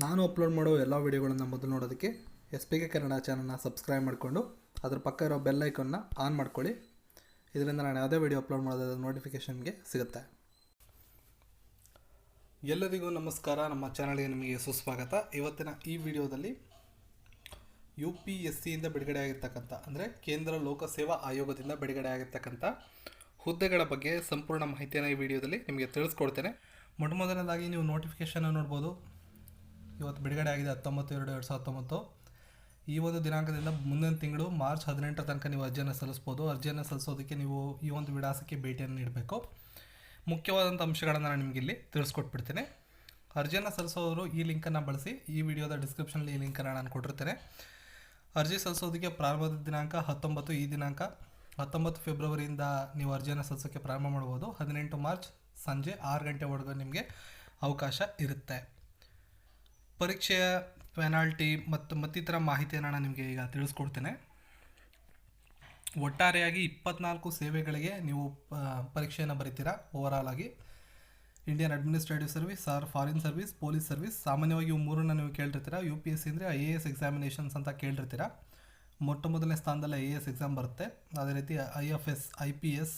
ನಾನು ಅಪ್ಲೋಡ್ ಮಾಡೋ ಎಲ್ಲ ವೀಡಿಯೋಗಳನ್ನು ಮೊದಲು ನೋಡೋದಕ್ಕೆ ಎಸ್ ಪಿ ಕೆ ಕನ್ನಡ ಚಾನಲ್ನ ಸಬ್ಸ್ಕ್ರೈಬ್ ಮಾಡಿಕೊಂಡು ಅದರ ಪಕ್ಕ ಇರೋ ಬೆಲ್ ಐಕನ್ನ ಆನ್ ಮಾಡ್ಕೊಳ್ಳಿ. ಇದರಿಂದ ನಾನು ಯಾವುದೇ ವೀಡಿಯೋ ಅಪ್ಲೋಡ್ ಮಾಡೋದಾದ ನೋಟಿಫಿಕೇಷನ್ಗೆ ಸಿಗುತ್ತೆ. ಎಲ್ಲರಿಗೂ ನಮಸ್ಕಾರ, ನಮ್ಮ ಚಾನಲ್ಗೆ ನಿಮಗೆ ಸುಸ್ವಾಗತ. ಇವತ್ತಿನ ಈ ವಿಡಿಯೋದಲ್ಲಿ UPSCಯಿಂದ ಬಿಡುಗಡೆ ಆಗಿರ್ತಕ್ಕಂಥ ಅಂದರೆ ಕೇಂದ್ರ ಲೋಕಸೇವಾ ಆಯೋಗದಿಂದ ಬಿಡುಗಡೆ ಆಗಿರ್ತಕ್ಕಂಥ ಹುದ್ದೆಗಳ ಬಗ್ಗೆ ಸಂಪೂರ್ಣ ಮಾಹಿತಿಯನ್ನು ಈ ವಿಡಿಯೋದಲ್ಲಿ ನಿಮಗೆ ತಿಳಿಸ್ಕೊಡ್ತೇನೆ. ಮೊದಲನೇದಾಗಿ ನೀವು ನೋಟಿಫಿಕೇಷನ್ ನೋಡ್ಬೋದು. ಇವತ್ತು ಬಿಡುಗಡೆ ಆಗಿದೆ 19/2/2019. ಈ ಒಂದು ದಿನಾಂಕದಿಂದ ಮುಂದಿನ ತಿಂಗಳು ಮಾರ್ಚ್ 18 ತನಕ ನೀವು ಅರ್ಜಿಯನ್ನು ಸಲ್ಲಿಸ್ಬೋದು. ಅರ್ಜಿಯನ್ನು ಸಲ್ಲಿಸೋದಕ್ಕೆ ನೀವು ಈ ಒಂದು ವಿಳಾಸಕ್ಕೆ ಭೇಟಿಯನ್ನು ನೀಡಬೇಕು. ಮುಖ್ಯವಾದಂಥ ಅಂಶಗಳನ್ನು ನಾನು ನಿಮಗೆ ಇಲ್ಲಿ ತಿಳಿಸ್ಕೊಟ್ಬಿಡ್ತೇನೆ. ಅರ್ಜಿಯನ್ನು ಸಲ್ಲಿಸೋರು ಈ ಲಿಂಕನ್ನು ಬಳಸಿ. ಈ ವಿಡಿಯೋದ ಡಿಸ್ಕ್ರಿಪ್ಷನಲ್ಲಿ ಈ ಲಿಂಕನ್ನು ನಾನು ಕೊಟ್ಟಿರ್ತೇನೆ. ಅರ್ಜಿ ಸಲ್ಲಿಸೋದಕ್ಕೆ ಪ್ರಾರಂಭದ ದಿನಾಂಕ 19. ಈ ದಿನಾಂಕ 19 ಫೆಬ್ರವರಿಯಿಂದ ನೀವು ಅರ್ಜಿಯನ್ನು ಸಲ್ಲಿಸೋಕ್ಕೆ ಪ್ರಾರಂಭ ಮಾಡ್ಬೋದು. 18 ಮಾರ್ಚ್ ಸಂಜೆ 6 ಗಂಟೆವರೆಗೂ ನಿಮಗೆ ಅವಕಾಶ ಇರುತ್ತೆ. ಪರೀಕ್ಷೆಯ ಪೆನಾಲ್ಟಿ ಮತ್ತು ಮತ್ತಿತರ ಮಾಹಿತಿಯನ್ನು ನಾನು ನಿಮಗೆ ಈಗ ತಿಳಿಸ್ಕೊಡ್ತೇನೆ. ಒಟ್ಟಾರೆಯಾಗಿ 24 ಸೇವೆಗಳಿಗೆ ನೀವು ಪರೀಕ್ಷೆಯನ್ನು ಬರೀತೀರಾ. ಓವರಾಲ್ ಆಗಿ Indian administrative service or foreign service, police service, ಸಾಮಾನ್ಯವಾಗಿ ಇವು ಮೂರನ್ನು ನೀವು ಕೇಳಿರ್ತೀರ. UPSC ಅಂದರೆ IAS ಎಕ್ಸಾಮಿನೇಷನ್ಸ್ ಅಂತ ಕೇಳಿರ್ತೀರ. ಮೊದಲನೇ ಸ್ಥಾನದಲ್ಲಿ IAS ಎಕ್ಸಾಮ್ ಬರುತ್ತೆ. ಅದೇ ರೀತಿ IFS, IPS,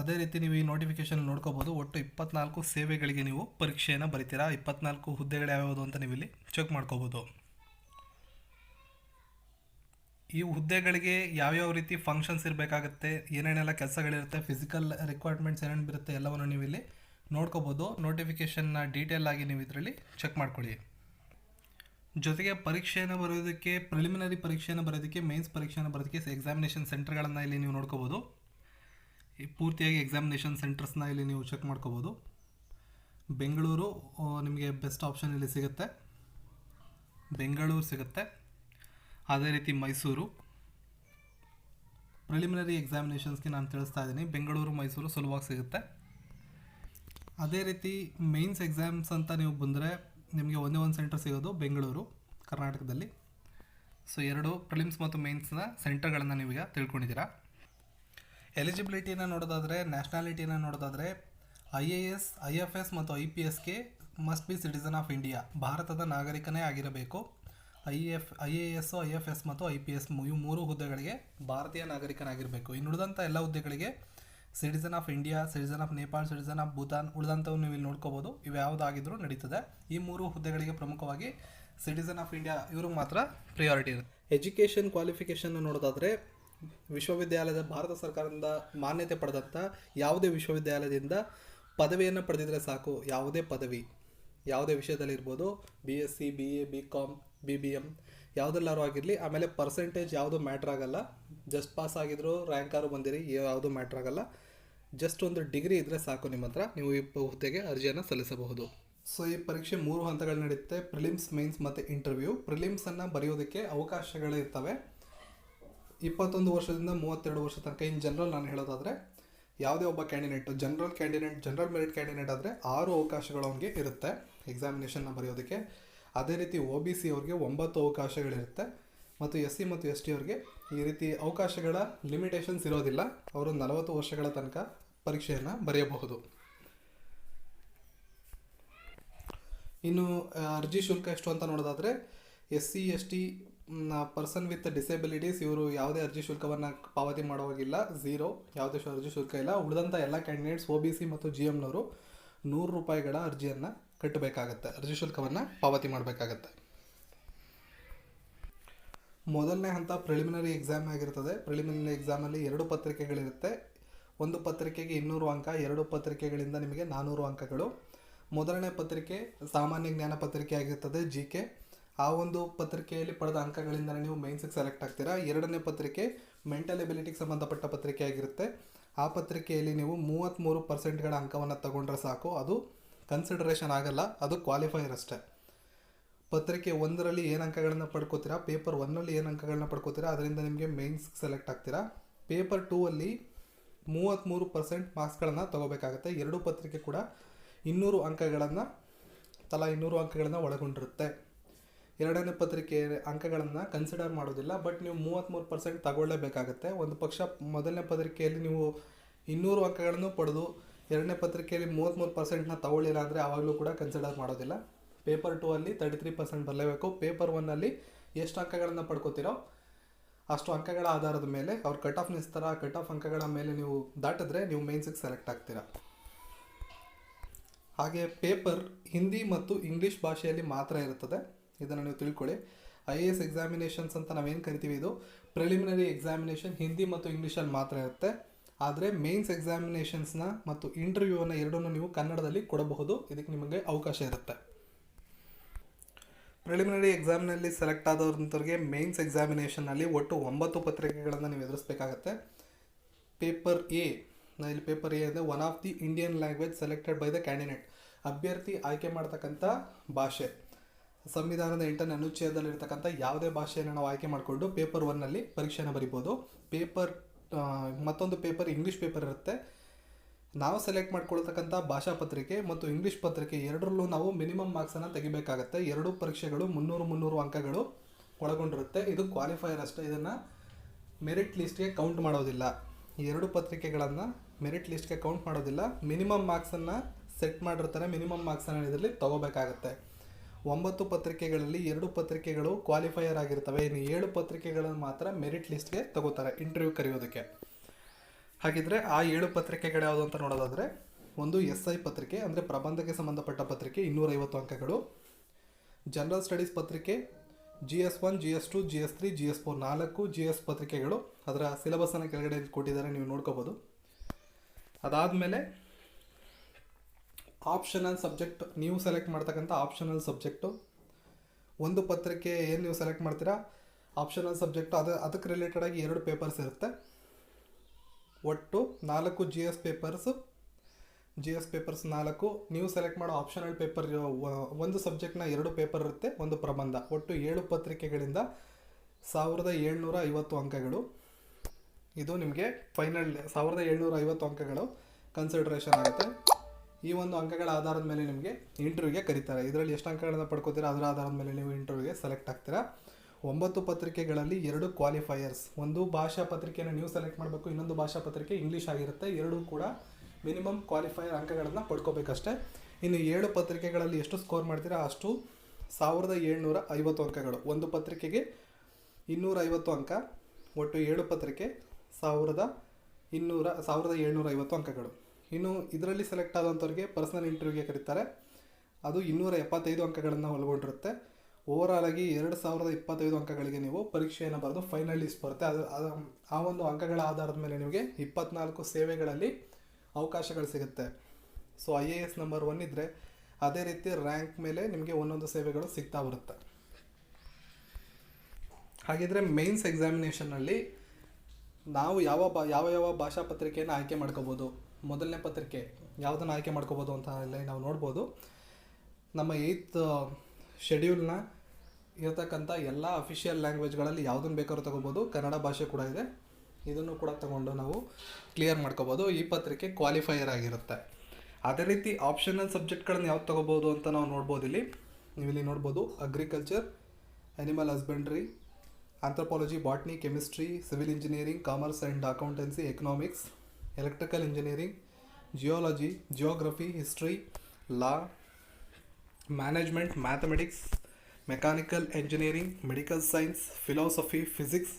ಅದೇ ರೀತಿ ನೀವು ಈ ನೋಟಿಫಿಕೇಷನ್ ನೋಡ್ಕೋಬೋದು. ಒಟ್ಟು 24 ಸೇವೆಗಳಿಗೆ ನೀವು ಪರೀಕ್ಷೆಯನ್ನು ಬರೀತೀರಾ. 24 ಹುದ್ದೆಗಳು ಯಾವ್ಯಾವುದು ಅಂತ ನೀವು ಇಲ್ಲಿ ಚೆಕ್ ಮಾಡ್ಕೋಬೋದು. ಈ ಹುದ್ದೆಗಳಿಗೆ ಯಾವ್ಯಾವ ರೀತಿ ಫಂಕ್ಷನ್ಸ್ ಇರಬೇಕಾಗುತ್ತೆ, ಏನೇನೆಲ್ಲ ಕೆಲಸಗಳಿರುತ್ತೆ, ಫಿಸಿಕಲ್ ರಿಕ್ವೈರ್ಮೆಂಟ್ಸ್ ಏನೇನು ಬರುತ್ತೆ, ಎಲ್ಲವನ್ನು ನೀವು ಇಲ್ಲಿ ನೋಡ್ಕೋಬೋದು. ನೋಟಿಫಿಕೇಷನ್ನ ಡೀಟೇಲ್ ಆಗಿ ನೀವು ಇದರಲ್ಲಿ ಚೆಕ್ ಮಾಡ್ಕೊಳ್ಳಿ. ಜೊತೆಗೆ ಪರೀಕ್ಷೆಯನ್ನು ಬರೆಯೋದಕ್ಕೆ, ಪ್ರಿಲಿಮಿನರಿ ಪರೀಕ್ಷೆಯನ್ನು ಬರೆಯೋದಕ್ಕೆ, ಮೇನ್ಸ್ ಪರೀಕ್ಷೆಯನ್ನು ಬರೋದಕ್ಕೆ ಎಕ್ಸಾಮಿನೇಷನ್ ಸೆಂಟರ್ಗಳನ್ನು ಇಲ್ಲಿ ನೀವು ನೋಡ್ಕೋಬೋದು. ಪೂರ್ತಿಯಾಗಿ ಎಕ್ಸಾಮಿನೇಷನ್ ಸೆಂಟರ್ಸ್ನ ಇಲ್ಲಿ ನೀವು ಚೆಕ್ ಮಾಡ್ಕೋಬೋದು. ಬೆಂಗಳೂರು ನಿಮಗೆ ಬೆಸ್ಟ್ ಆಪ್ಷನ್ ಇಲ್ಲಿ ಸಿಗುತ್ತೆ. ಬೆಂಗಳೂರು ಸಿಗುತ್ತೆ. ಅದೇ ರೀತಿ ಮೈಸೂರು. ಪ್ರಿಲಿಮಿನರಿ ಎಕ್ಸಾಮಿನೇಷನ್ಸ್ಗೆ ನಾನು ತಿಳಿಸ್ತಾ ಇದ್ದೀನಿ. ಬೆಂಗಳೂರು, ಮೈಸೂರು ಸುಲಭವಾಗಿ ಸಿಗುತ್ತೆ. ಅದೇ ರೀತಿ ಮೇನ್ಸ್ ಎಕ್ಸಾಮ್ಸ್ ಅಂತ ನೀವು ಬಂದರೆ ನಿಮಗೆ ಒಂದೇ ಒಂದು ಸೆಂಟರ್ ಸಿಗೋದು ಬೆಂಗಳೂರು, ಕರ್ನಾಟಕದಲ್ಲಿ. ಸೊ 2 ಪ್ರಿಲಿಮ್ಸ್ ಮತ್ತು ಮೇನ್ಸ್ನ ಸೆಂಟರ್ಗಳನ್ನು ನೀವೀಗ ತಿಳ್ಕೊಂಡಿದ್ದೀರಾ. ಎಲಿಜಿಬಿಲಿಟಿನ ನೋಡೋದಾದರೆ, ನ್ಯಾಷನಾಲಿಟಿನ ನೋಡೋದಾದರೆ IAS, IFS ಮತ್ತು IPSಗೆ must be citizen of India, ಭಾರತದ ನಾಗರಿಕನೇ ಆಗಿರಬೇಕು. IAS, IFS ಮತ್ತು IPS ಇವು 3 ಹುದ್ದೆಗಳಿಗೆ ಭಾರತೀಯ ನಾಗರಿಕನಾಗಿರಬೇಕು. ಇನ್ನು ಉಳಿದಂಥ ಎಲ್ಲ ಹುದ್ದೆಗಳಿಗೆ citizen of India, citizen of Nepal, citizen of Bhutan, ಉಳಿದಂಥವು ನೀವು ಇಲ್ಲಿ ನೋಡ್ಕೋಬೋದು. ಇವು ಯಾವುದಾಗಿದ್ರೂ ನಡೀತದೆ. ಈ 3 ಹುದ್ದೆಗಳಿಗೆ ಪ್ರಮುಖವಾಗಿ ಸಿಟಿಸನ್ ಆಫ್ ಇಂಡಿಯಾ ಇವ್ರಿಗೆ ಮಾತ್ರ ಪ್ರಿಯಾರಿಟಿ ಇರುತ್ತೆ. ಎಜುಕೇಷನ್ ಕ್ವಾಲಿಫಿಕೇಷನ್ ನೋಡೋದಾದರೆ ವಿಶ್ವವಿದ್ಯಾಲಯದ, ಭಾರತ ಸರ್ಕಾರದಿಂದ ಮಾನ್ಯತೆ ಪಡೆದಂಥ ಯಾವುದೇ ವಿಶ್ವವಿದ್ಯಾಲಯದಿಂದ ಪದವಿಯನ್ನು ಪಡೆದಿದ್ರೆ ಸಾಕು. ಯಾವುದೇ ಪದವಿ, ಯಾವುದೇ ವಿಷಯದಲ್ಲಿ ಇರ್ಬೋದು. BSc, BA, BCom, BBM ಯಾವುದೆಲ್ಲರೂ ಆಗಿರಲಿ. ಆಮೇಲೆ ಪರ್ಸೆಂಟೇಜ್ ಯಾವುದು ಮ್ಯಾಟ್ರ್ ಆಗಲ್ಲ. ಜಸ್ಟ್ ಪಾಸ್ ಆಗಿದ್ರು, ರ್ಯಾಂಕಾರು ಬಂದಿರಿ, ಯಾವುದು ಮ್ಯಾಟ್ರ್ ಆಗಲ್ಲ. ಜಸ್ಟ್ ಒಂದು ಡಿಗ್ರಿ ಇದ್ದರೆ ಸಾಕು ನಿಮ್ಮ ಹತ್ರ, ನೀವು ಈ ಹುದ್ದೆಗೆ ಅರ್ಜಿಯನ್ನು ಸಲ್ಲಿಸಬಹುದು. ಸೊ ಈ ಪರೀಕ್ಷೆ 3 ಹಂತಗಳು ನಡೆಯುತ್ತೆ: ಪ್ರಿಲಿಮ್ಸ್, ಮೇನ್ಸ್ ಮತ್ತು ಇಂಟರ್ವ್ಯೂ. ಪ್ರಿಲಿಮ್ಸನ್ನು ಬರೆಯೋದಕ್ಕೆ ಅವಕಾಶಗಳಿರ್ತವೆ 21 ವರ್ಷದಿಂದ 32 ವರ್ಷ ತನಕ. ಇನ್ ಜನರಲ್ ನಾನು ಹೇಳೋದಾದರೆ, ಯಾವುದೇ ಒಬ್ಬ ಕ್ಯಾಂಡಿಡೇಟು ಜನರಲ್ ಮೆರಿಟ್ ಕ್ಯಾಂಡಿಡೇಟ್ ಆದರೆ 6 ಅವಕಾಶಗಳು ಅವನಿಗೆ ಇರುತ್ತೆ ಎಕ್ಸಾಮಿನೇಷನ್ನ ಬರೆಯೋದಕ್ಕೆ. ಅದೇ ರೀತಿ OBC ಅವ್ರಿಗೆ 9 ಅವಕಾಶಗಳಿರುತ್ತೆ. ಮತ್ತು SC ಮತ್ತು ST ಅವ್ರಿಗೆ ಈ ರೀತಿ ಅವಕಾಶಗಳ ಲಿಮಿಟೇಷನ್ಸ್ ಇರೋದಿಲ್ಲ. ಅವರು 40 ವರ್ಷಗಳ ತನಕ ಪರೀಕ್ಷೆಯನ್ನು ಬರೆಯಬಹುದು. ಇನ್ನು ಅರ್ಜಿ ಶುಲ್ಕ ಎಷ್ಟು ಅಂತ ನೋಡೋದಾದರೆ, SC, ST, person with disabilities ಇವರು ಯಾವುದೇ ಅರ್ಜಿ ಶುಲ್ಕವನ್ನು ಪಾವತಿ ಮಾಡುವಾಗಿಲ್ಲ. 0, ಯಾವುದೇ ಅರ್ಜಿ ಶುಲ್ಕ ಇಲ್ಲ. ಉಳಿದಂಥ ಎಲ್ಲ ಕ್ಯಾಂಡಿಡೇಟ್ಸ್ OBC ಮತ್ತು GMನವರು 100 ರೂಪಾಯಿಗಳ ಅರ್ಜಿಯನ್ನು ಕಟ್ಟಬೇಕಾಗತ್ತೆ, ಅರ್ಜಿ ಶುಲ್ಕವನ್ನು ಪಾವತಿ ಮಾಡಬೇಕಾಗತ್ತೆ. ಮೊದಲನೇ ಹಂತ ಪ್ರಿಲಿಮಿನರಿ ಎಕ್ಸಾಮ್ ಆಗಿರ್ತದೆ. ಪ್ರಿಲಿಮಿನರಿ ಎಕ್ಸಾಮಲ್ಲಿ 2 ಪತ್ರಿಕೆಗಳಿರುತ್ತೆ. ಒಂದು ಪತ್ರಿಕೆಗೆ 200 ಅಂಕ, 2 ಪತ್ರಿಕೆಗಳಿಂದ ನಿಮಗೆ 400 ಅಂಕಗಳು. ಮೊದಲನೇ ಪತ್ರಿಕೆ ಸಾಮಾನ್ಯ ಜ್ಞಾನ ಪತ್ರಿಕೆ ಆಗಿರ್ತದೆ, GK. ಆ ಒಂದು ಪತ್ರಿಕೆಯಲ್ಲಿ ಪಡೆದ ಅಂಕಗಳಿಂದ ನೀವು ಮೇನ್ಸಿಗೆ ಸೆಲೆಕ್ಟ್ ಆಗ್ತೀರಾ. ಎರಡನೇ ಪತ್ರಿಕೆ ಮೆಂಟಲ್ ಎಬಿಲಿಟಿಗೆ ಸಂಬಂಧಪಟ್ಟ ಪತ್ರಿಕೆ ಆಗಿರುತ್ತೆ. ಆ ಪತ್ರಿಕೆಯಲ್ಲಿ ನೀವು 33% ಅಂಕವನ್ನು ತಗೊಂಡ್ರೆ ಸಾಕು. ಅದು ಕನ್ಸಿಡರೇಷನ್ ಆಗಲ್ಲ, ಅದು ಕ್ವಾಲಿಫೈಯರ್ ಅಷ್ಟೇ. ಪತ್ರಿಕೆ 1ರಲ್ಲಿ ಏನು ಅಂಕಗಳನ್ನು ಪಡ್ಕೋತೀರಾ, ಪೇಪರ್ 1ನಲ್ಲಿ ಏನು ಅಂಕಗಳನ್ನ ಪಡ್ಕೋತೀರಾ, ಅದರಿಂದ ನಿಮಗೆ ಮೇನ್ಸ್ ಸೆಲೆಕ್ಟ್ ಆಗ್ತೀರಾ. ಪೇಪರ್ 2ಅಲ್ಲಿ 33% ಮಾರ್ಕ್ಸ್ಗಳನ್ನು ತಗೋಬೇಕಾಗತ್ತೆ. 2 ಪತ್ರಿಕೆ ಕೂಡ 200 ಅಂಕಗಳನ್ನು, ತಲಾ 200 ಅಂಕಗಳನ್ನು ಒಳಗೊಂಡಿರುತ್ತೆ. ಎರಡನೇ ಪತ್ರಿಕೆ ಅಂಕಗಳನ್ನು ಕನ್ಸಿಡರ್ ಮಾಡೋದಿಲ್ಲ, ಬಟ್ ನೀವು 33% ತಗೊಳ್ಳೇಬೇಕಾಗತ್ತೆ. ಒಂದು ಪಕ್ಷ ಮೊದಲನೇ ಪತ್ರಿಕೆಯಲ್ಲಿ ನೀವು 200 ಅಂಕಗಳನ್ನು ಪಡೆದು ಎರಡನೇ ಪತ್ರಿಕೆಯಲ್ಲಿ 33%ನ ತಗೊಳ್ಳಿಲ್ಲ ಅಂದರೆ ಆವಾಗಲೂ ಕೂಡ ಕನ್ಸಿಡರ್ ಮಾಡೋದಿಲ್ಲ. ಪೇಪರ್ 2 ಅಲ್ಲಿ 33% ಬರಲೇಬೇಕು. ಪೇಪರ್ 1 ಅಲ್ಲಿ ಎಷ್ಟು ಅಂಕಗಳನ್ನು ಪಡ್ಕೋತೀರೋ ಅಷ್ಟು ಅಂಕಗಳ ಆಧಾರದ ಮೇಲೆ ಅವ್ರು ಕಟ್ ಆಫ್ ನಿಲ್ಲಿಸ್ತಾರ. ಕಟ್ ಆಫ್ ಅಂಕಗಳ ಮೇಲೆ ನೀವು ದಾಟಿದ್ರೆ ನೀವು ಮೇನ್ಸಿಗೆ ಸೆಲೆಕ್ಟ್ ಆಗ್ತೀರಾ. ಹಾಗೆ ಪೇಪರ್ ಹಿಂದಿ ಮತ್ತು ಇಂಗ್ಲೀಷ್ ಭಾಷೆಯಲ್ಲಿ ಮಾತ್ರ ಇರುತ್ತದೆ, ಇದನ್ನು ನೀವು ತಿಳ್ಕೊಳ್ಳಿ. IAS ಎಕ್ಸಾಮಿನೇಷನ್ಸ್ ಅಂತ ನಾವೇನು ಕರಿತೀವಿ, ಇದು ಪ್ರಿಲಿಮಿನರಿ ಎಕ್ಸಾಮಿನೇಷನ್ ಹಿಂದಿ ಮತ್ತು ಇಂಗ್ಲೀಷಲ್ಲಿ ಮಾತ್ರ ಇರುತ್ತೆ. ಆದರೆ ಮೇನ್ಸ್ ಎಕ್ಸಾಮಿನೇಷನ್ಸ್ನ ಮತ್ತು ಇಂಟರ್ವ್ಯೂವನ್ನು ಎರಡನ್ನೂ ನೀವು ಕನ್ನಡದಲ್ಲಿ ಕೊಡಬಹುದು, ಇದಕ್ಕೆ ನಿಮಗೆ ಅವಕಾಶ ಇರುತ್ತೆ. ಪ್ರಿಲಿಮಿನರಿ ಎಕ್ಸಾಮ್ನಲ್ಲಿ ಸೆಲೆಕ್ಟ್ ಆದವ್ರಂಥವ್ರಿಗೆ ಮೇನ್ಸ್ ಎಕ್ಸಾಮಿನೇಷನ್ನಲ್ಲಿ ಒಟ್ಟು 9 ಪತ್ರಿಕೆಗಳನ್ನು ನೀವು ಎದುರಿಸಬೇಕಾಗತ್ತೆ. ಪೇಪರ್ ಎ, ಇಲ್ಲಿ ಪೇಪರ್ ಎ ಅಂದರೆ one of the Indian language selected by the candidate. ಅಭ್ಯರ್ಥಿ ಆಯ್ಕೆ ಮಾಡ್ತಕ್ಕಂಥ ಭಾಷೆ, ಸಂವಿಧಾನದ 8ನೇ ಅನುಚ್ಛೇದದಲ್ಲಿರ್ತಕ್ಕಂಥ ಯಾವುದೇ ಭಾಷೆಯನ್ನು ನಾವು ಆಯ್ಕೆ ಮಾಡಿಕೊಂಡು ಪೇಪರ್ 1ನಲ್ಲಿ ಪರೀಕ್ಷೆಯನ್ನು ಬರಿಬೋದು. ಮತ್ತೊಂದು ಪೇಪರ್ ಇಂಗ್ಲೀಷ್ ಪೇಪರ್ ಇರುತ್ತೆ. ನಾವು ಸೆಲೆಕ್ಟ್ ಮಾಡ್ಕೊಳ್ತಕ್ಕಂಥ ಭಾಷಾ ಪತ್ರಿಕೆ ಮತ್ತು ಇಂಗ್ಲೀಷ್ ಪತ್ರಿಕೆ ಎರಡರಲ್ಲೂ ನಾವು ಮಿನಿಮಮ್ ಮಾರ್ಕ್ಸನ್ನು ತೆಗಿಬೇಕಾಗತ್ತೆ. ಎರಡೂ ಪರೀಕ್ಷೆಗಳು 300 ಅಂಕಗಳು ಒಳಗೊಂಡಿರುತ್ತೆ. ಇದು ಕ್ವಾಲಿಫೈಯರ್ ಅಷ್ಟೇ, ಇದನ್ನು ಮೆರಿಟ್ ಲಿಸ್ಟ್ಗೆ ಕೌಂಟ್ ಮಾಡೋದಿಲ್ಲ. ಈ ಎರಡು ಪತ್ರಿಕೆಗಳನ್ನು ಮೆರಿಟ್ ಲಿಸ್ಟ್ಗೆ ಕೌಂಟ್ ಮಾಡೋದಿಲ್ಲ. ಮಿನಿಮಮ್ ಮಾರ್ಕ್ಸನ್ನು ಸೆಟ್ ಮಾಡಿರ್ತಾರೆ, ಮಿನಿಮಮ್ ಮಾರ್ಕ್ಸನ್ನು ಇದರಲ್ಲಿ ತೊಗೋಬೇಕಾಗತ್ತೆ. 9 ಪತ್ರಿಕೆಗಳಲ್ಲಿ 2 ಪತ್ರಿಕೆಗಳು ಕ್ವಾಲಿಫೈಯರ್ ಆಗಿರ್ತವೆ, ಇನ್ನು 7 ಪತ್ರಿಕೆಗಳನ್ನು ಮಾತ್ರ ಮೆರಿಟ್ ಲಿಸ್ಟ್ಗೆ ತಗೋತಾರೆ ಇಂಟರ್ವ್ಯೂ ಕರೆಯೋದಕ್ಕೆ. ಹಾಗಿದ್ರೆ ಆ 7 ಪತ್ರಿಕೆಗಳು ಯಾವುದು ಅಂತ ನೋಡೋದಾದರೆ, ಒಂದು SI ಪತ್ರಿಕೆ ಅಂದರೆ ಪ್ರಬಂಧಕ್ಕೆ ಸಂಬಂಧಪಟ್ಟ ಪತ್ರಿಕೆ 250 ಅಂಕಗಳು. ಜನರಲ್ ಸ್ಟಡೀಸ್ ಪತ್ರಿಕೆ GS1, GS2, GS3, GS4 4 GS ಪತ್ರಿಕೆಗಳು ಅದರ ಸಿಲೆಬಸ್ಸನ್ನು ಕೆಳಗಡೆ ಕೊಟ್ಟಿದ್ದಾರೆ, ನೀವು ನೋಡ್ಕೋಬೋದು. ಅದಾದಮೇಲೆ ಆಪ್ಷನಲ್ ಸಬ್ಜೆಕ್ಟ್, ನೀವು ಸೆಲೆಕ್ಟ್ ಮಾಡ್ತಕ್ಕಂಥ ಆಪ್ಷನಲ್ ಸಬ್ಜೆಕ್ಟು ಒಂದು ಪತ್ರಿಕೆ ಏನು ನೀವು ಸೆಲೆಕ್ಟ್ ಮಾಡ್ತೀರಾ ಆಪ್ಷನಲ್ ಸಬ್ಜೆಕ್ಟು ಅದಕ್ಕೆ ರಿಲೇಟೆಡ್ ಆಗಿ 2 ಪೇಪರ್ಸ್ ಇರುತ್ತೆ. ಒಟ್ಟು 4 GS ಪೇಪರ್ಸ್ 4. ನೀವು ಸೆಲೆಕ್ಟ್ ಮಾಡೋ ಆಪ್ಷನಲ್ ಪೇಪರ್ ಒಂದು ಸಬ್ಜೆಕ್ಟ್ನ 2 ಪೇಪರ್ ಇರುತ್ತೆ, ಒಂದು ಪ್ರಬಂಧ. ಒಟ್ಟು 7 ಪತ್ರಿಕೆಗಳಿಂದ 1750 ಅಂಕಗಳು. ಇದು ನಿಮಗೆ ಫೈನಲ್ 1750 ಅಂಕಗಳು ಕನ್ಸಿಡರೇಷನ್ ಆಗುತ್ತೆ. ಈ ಒಂದು ಅಂಕಗಳ ಆಧಾರದ ಮೇಲೆ ನಿಮಗೆ ಇಂಟರ್ವ್ಯೂಗೆ ಕರೀತಾರೆ. ಇದರಲ್ಲಿ ಎಷ್ಟು ಅಂಕಗಳನ್ನು ಪಡ್ಕೋತೀರಾ ಅದರ ಆಧಾರದ ಮೇಲೆ ನೀವು ಇಂಟರ್ವ್ಯೂಗೆ ಸೆಲೆಕ್ಟ್ ಆಗ್ತೀರಾ. 9 ಪತ್ರಿಕೆಗಳಲ್ಲಿ 2 ಕ್ವಾಲಿಫೈಯರ್ಸ್, ಒಂದು ಭಾಷಾ ಪತ್ರಿಕೆಯನ್ನು ನೀವು ಸೆಲೆಕ್ಟ್ ಮಾಡಬೇಕು, ಇನ್ನೊಂದು ಭಾಷಾ ಪತ್ರಿಕೆ ಇಂಗ್ಲೀಷ್ ಆಗಿರುತ್ತೆ. ಎರಡೂ ಕೂಡ ಮಿನಿಮಮ್ ಕ್ವಾಲಿಫೈಯರ್ ಅಂಕಗಳನ್ನು ಪಡ್ಕೋಬೇಕಷ್ಟೇ. ಇನ್ನು 7 ಪತ್ರಿಕೆಗಳಲ್ಲಿ ಎಷ್ಟು ಸ್ಕೋರ್ ಮಾಡ್ತೀರಾ ಅಷ್ಟು 1750 ಅಂಕಗಳು. ಒಂದು ಪತ್ರಿಕೆಗೆ 250 ಅಂಕ, ಒಟ್ಟು 7 ಪತ್ರಿಕೆ 1750 ಅಂಕಗಳು. ಇನ್ನು ಇದರಲ್ಲಿ ಸೆಲೆಕ್ಟ್ ಆದಂಥವ್ರಿಗೆ ಪರ್ಸನಲ್ ಇಂಟರ್ವ್ಯೂಗೆ ಕರೀತಾರೆ, ಅದು 275 ಅಂಕಗಳನ್ನು ಒಳಗೊಂಡಿರುತ್ತೆ. ಓವರಾಲ್ ಆಗಿ 2025 ಅಂಕಗಳಿಗೆ ನೀವು ಪರೀಕ್ಷೆಯನ್ನು ಬರೆದು ಫೈನಲ್ ಲಿಸ್ಟ್ ಬರುತ್ತೆ. ಆ ಒಂದು ಅಂಕಗಳ ಆಧಾರದ ಮೇಲೆ ನಿಮಗೆ 24 ಸೇವೆಗಳಲ್ಲಿ ಅವಕಾಶಗಳು ಸಿಗುತ್ತೆ. ಸೊ IAS ನಂಬರ್ 1 ಇದ್ದರೆ ಅದೇ ರೀತಿ ರ್ಯಾಂಕ್ ಮೇಲೆ ನಿಮಗೆ ಒಂದೊಂದು ಸೇವೆಗಳು ಸಿಗ್ತಾ ಬರುತ್ತೆ. ಹಾಗಿದ್ರೆ ಮೇನ್ಸ್ ಎಕ್ಸಾಮಿನೇಷನ್ನಲ್ಲಿ ನಾವು ಯಾವ ಭಾಷಾ ಪತ್ರಿಕೆಯನ್ನು ಆಯ್ಕೆ ಮಾಡ್ಕೋಬೋದು, ಮೊದಲನೇ ಪತ್ರಿಕೆ ಯಾವುದನ್ನು ಆಯ್ಕೆ ಮಾಡ್ಕೋಬೋದು ಅಂತ ಇಲ್ಲಿ ನಾವು ನೋಡ್ಬೋದು. ನಮ್ಮ 8th ಶೆಡ್ಯೂಲ್ನ ಇರತಕ್ಕಂಥ ಎಲ್ಲ ಅಫಿಷಿಯಲ್ ಲ್ಯಾಂಗ್ವೇಜ್ಗಳಲ್ಲಿ ಯಾವುದನ್ನು ಬೇಕಾದ್ರೂ ತೊಗೋಬೋದು. ಕನ್ನಡ ಭಾಷೆ ಕೂಡ ಇದೆ, ಇದನ್ನು ಕೂಡ ತಗೊಂಡು ನಾವು ಕ್ಲಿಯರ್ ಮಾಡ್ಕೋಬೋದು. ಈ ಪತ್ರಿಕೆ ಕ್ವಾಲಿಫೈಯರ್ ಆಗಿರುತ್ತೆ. ಅದೇ ರೀತಿ ಆಪ್ಷನಲ್ ಸಬ್ಜೆಕ್ಟ್ಗಳನ್ನು ಯಾವ್ದು ತೊಗೋಬೋದು ಅಂತ ನಾವು ನೋಡ್ಬೋದು. ನೀವಿಲ್ಲಿ ನೋಡ್ಬೋದು agriculture, animal husbandry, anthropology, botany, chemistry, civil engineering, commerce and accountancy, economics, electrical engineering, geology, geography, history, law, management, mathematics, mechanical engineering, medical science, philosophy, physics,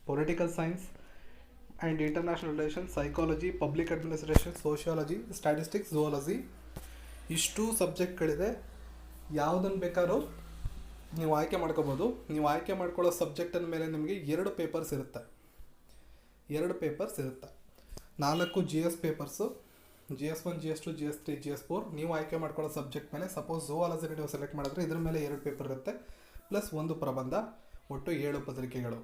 political science and international relations, psychology, public administration, sociology, statistics, zoology. ಇಷ್ಟು ಸಬ್ಜೆಕ್ಟ್ಗಳಿದೆ. ಯಾವುದನ್ನು ಬೇಕಾದ್ರೂ ನೀವು ಆಯ್ಕೆ ಮಾಡ್ಕೋಬೋದು. ನೀವು ಆಯ್ಕೆ ಮಾಡ್ಕೊಳ್ಳೋ ಸಬ್ಜೆಕ್ಟಿನ ಮೇಲೆ ನಿಮಗೆ 2 ಪೇಪರ್ಸ್ ಇರುತ್ತೆ. 4 GS papers, GS1, GS2, GS3, GS4. ನೀವು ಆಯ್ಕೆ ಮಾಡ್ಕೊಳ್ಳೋ ಸಬ್ಜೆಕ್ಟ್ ಮೇಲೆ ಸಪೋಸ್ ಝೂಯಾಲಜಿ ನೀವು ಸೆಲೆಕ್ಟ್ ಮಾಡಿದ್ರೆ ಇದ್ರ ಮೇಲೆ 2 ಪೇಪರ್ ಇರುತ್ತೆ, ಪ್ಲಸ್ ಒಂದು ಪ್ರಬಂಧ. ಒಟ್ಟು 7 ಪತ್ರಿಕೆಗಳು.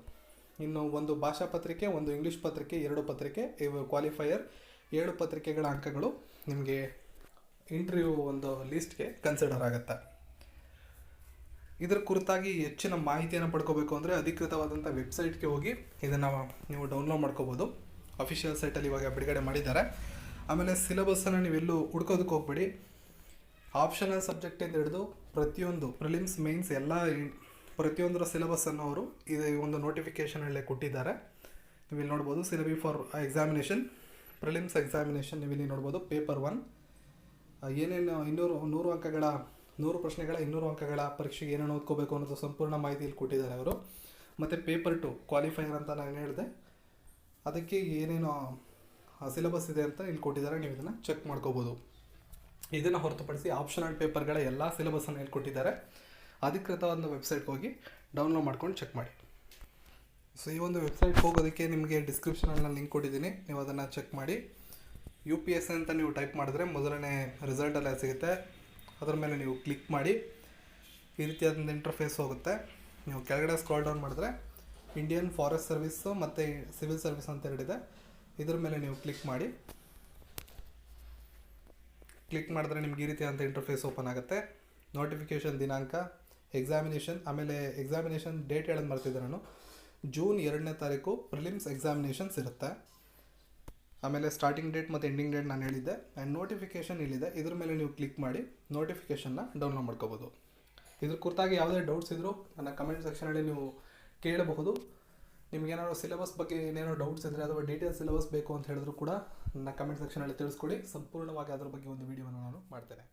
ಇನ್ನು ಒಂದು ಭಾಷಾ ಪತ್ರಿಕೆ, ಒಂದು ಇಂಗ್ಲೀಷ್ ಪತ್ರಿಕೆ, 2 ಪತ್ರಿಕೆ ಇವು ಕ್ವಾಲಿಫೈಯರ್. 7 ಪತ್ರಿಕೆಗಳ ಅಂಕಗಳು ನಿಮಗೆ ಇಂಟರ್ವ್ಯೂ ಒಂದು ಲೀಸ್ಟ್ಗೆ ಕನ್ಸಿಡರ್ ಆಗುತ್ತೆ. ಇದರ ಕುರಿತಾಗಿ ಹೆಚ್ಚಿನ ಮಾಹಿತಿಯನ್ನು ಪಡ್ಕೋಬೇಕು ಅಂದರೆ ಅಧಿಕೃತವಾದಂಥ ವೆಬ್ಸೈಟ್ಗೆ ಹೋಗಿ ಇದನ್ನು ನೀವು ಡೌನ್ಲೋಡ್ ಮಾಡ್ಕೋಬೋದು. ಅಫಿಷಿಯಲ್ ಸೈಟಲ್ಲಿ ಇವಾಗ ಬಿಡುಗಡೆ ಮಾಡಿದ್ದಾರೆ. ಆಮೇಲೆ ಸಿಲೆಬಸ್ಸನ್ನು ನೀವೆಲ್ಲೂ ಹುಡ್ಕೋದಕ್ಕೆ ಹೋಗ್ಬೇಡಿ. ಆಪ್ಷನಲ್ ಸಬ್ಜೆಕ್ಟಿಂದ ಹಿಡಿದು ಪ್ರತಿಯೊಂದು ಪ್ರಿಲಿಮ್ಸ್, ಮೇನ್ಸ್ ಎಲ್ಲ ಪ್ರತಿಯೊಂದರ ಸಿಲೆಬಸ್ಸನ್ನು ಅವರು ಒಂದು ನೋಟಿಫಿಕೇಷನಲ್ಲೇ ಕೊಟ್ಟಿದ್ದಾರೆ. ನೀವಿಲ್ಲಿ ನೋಡ್ಬೋದು ಸಿಲೆಬಿ ಫಾರ್ ಎಕ್ಸಾಮಿನೇಷನ್, ಪ್ರಿಲಿಮ್ಸ್ ಎಕ್ಸಾಮಿನೇಷನ್. ನೀವಿಲ್ಲಿ ನೋಡ್ಬೋದು ಪೇಪರ್ 1 ಏನೇನು 100 ಅಂಕಗಳ 100 ಪ್ರಶ್ನೆಗಳ 200 ಅಂಕಗಳ ಪರೀಕ್ಷೆಗೆ ಏನೇನು ಓದ್ಕೋಬೇಕು ಅನ್ನೋದು ಸಂಪೂರ್ಣ ಮಾಹಿತಿಯಲ್ಲಿ ಕೊಟ್ಟಿದ್ದಾರೆ ಅವರು. ಮತ್ತು ಪೇಪರ್ 2 ಕ್ವಾಲಿಫೈಯರ್ ಅಂತ ನಾನು ಹೇಳಿದೆ, ಅದಕ್ಕೆ ಏನೇನು ಸಿಲೆಬಸ್ ಇದೆ ಅಂತ ಇಲ್ಲಿ ಕೊಟ್ಟಿದ್ದಾರೆ, ನೀವು ಇದನ್ನು ಚೆಕ್ ಮಾಡ್ಕೋಬೋದು. ಇದನ್ನು ಹೊರತುಪಡಿಸಿ ಆಪ್ಷನಲ್ ಪೇಪರ್ಗಳ ಎಲ್ಲ ಸಿಲೆಬಸ್ಸನ್ನು ಇಲ್ಲಿ ಕೊಟ್ಟಿದ್ದಾರೆ. ಅಧಿಕೃತವಾದ ವೆಬ್ಸೈಟ್ಗೆ ಹೋಗಿ ಡೌನ್ಲೋಡ್ ಮಾಡ್ಕೊಂಡು ಚೆಕ್ ಮಾಡಿ. ಸೊ ಈ ಒಂದು ವೆಬ್ಸೈಟ್ಗೆ ಹೋಗೋದಕ್ಕೆ ನಿಮಗೆ ಡಿಸ್ಕ್ರಿಪ್ಷನಲ್ಲಿ ನಾನು ಲಿಂಕ್ ಕೊಟ್ಟಿದ್ದೀನಿ, ನೀವು ಅದನ್ನು ಚೆಕ್ ಮಾಡಿ. UPSC ಅಂತ ನೀವು ಟೈಪ್ ಮಾಡಿದ್ರೆ ಮೊದಲನೇ ರಿಸಲ್ಟೆಲ್ಲ ಸಿಗುತ್ತೆ, ಅದರ ಮೇಲೆ ನೀವು ಕ್ಲಿಕ್ ಮಾಡಿ ಈ ರೀತಿಯಾದ ಇಂಟರ್ಫೇಸ್ ಹೋಗುತ್ತೆ. ನೀವು ಕೆಳಗಡೆ ಸ್ಕ್ರಾಲ್ ಡೌನ್ ಮಾಡಿದ್ರೆ ಇಂಡಿಯನ್ ಫಾರೆಸ್ಟ್ ಸರ್ವಿಸ್ಸು ಮತ್ತು ಸಿವಿಲ್ ಸರ್ವಿಸ್ ಅಂತ ಎರಡಿದೆ, ಇದ್ರ ಮೇಲೆ ನೀವು ಕ್ಲಿಕ್ ಮಾಡಿ. ಕ್ಲಿಕ್ ಮಾಡಿದ್ರೆ ನಿಮ್ಗೆ ಈ ರೀತಿಯಾದಂಥ ಇಂಟರ್ಫೇಸ್ ಓಪನ್ ಆಗುತ್ತೆ. ನೋಟಿಫಿಕೇಷನ್ ದಿನಾಂಕ, ಎಕ್ಸಾಮಿನೇಷನ್, ಆಮೇಲೆ ಎಕ್ಸಾಮಿನೇಷನ್ ಡೇಟ್ ಹೇಳೋದು ಮರ್ತಿದ್ದೆ ನಾನು, ಜೂನ್ 2ನೇ ತಾರೀಕು ಪ್ರಿಲಿಮ್ಸ್ ಎಕ್ಸಾಮಿನೇಷನ್ಸ್ ಇರುತ್ತೆ. ಆಮೇಲೆ ಸ್ಟಾರ್ಟಿಂಗ್ ಡೇಟ್ ಮತ್ತು ಎಂಡಿಂಗ್ ಡೇಟ್ ನಾನು ಹೇಳಿದ್ದೆ. ಆ್ಯಂಡ್ ನೋಟಿಫಿಕೇಷನ್ ಇಲ್ಲಿದೆ, ಇದ್ರ ಮೇಲೆ ನೀವು ಕ್ಲಿಕ್ ಮಾಡಿ ನೋಟಿಫಿಕೇಷನ್ನ ಡೌನ್ಲೋಡ್ ಮಾಡ್ಕೋಬೋದು. ಇದ್ರ ಕುರಿತಾಗಿ ಯಾವುದೇ ಡೌಟ್ಸ್ ಇದ್ದರೂ ನನ್ನ ಕಮೆಂಟ್ ಸೆಕ್ಷನಲ್ಲಿ ನೀವು ಕೇಳಬಹುದು. ನಿಮಗೇನಾದ್ರು ಸಿಲೆಬಸ್ ಬಗ್ಗೆ ಏನೇನೋ ಡೌಟ್ಸ್ ಇದ್ದರೆ ಅಥವಾ ಡೀಟೇಲ್ ಸಿಲೆಬಸ್ ಬೇಕು ಅಂತ ಹೇಳಿದ್ರು ಕೂಡ ನನ್ನ ಕಮೆಂಟ್ ಸೆಕ್ಷನಲ್ಲಿ ತಿಳಿಸ್ಕೊಡಿ. ಸಂಪೂರ್ಣವಾಗಿ ಅದರ ಬಗ್ಗೆ ಒಂದು ವಿಡಿಯೋವನ್ನು ನಾನು ಮಾಡ್ತೇನೆ.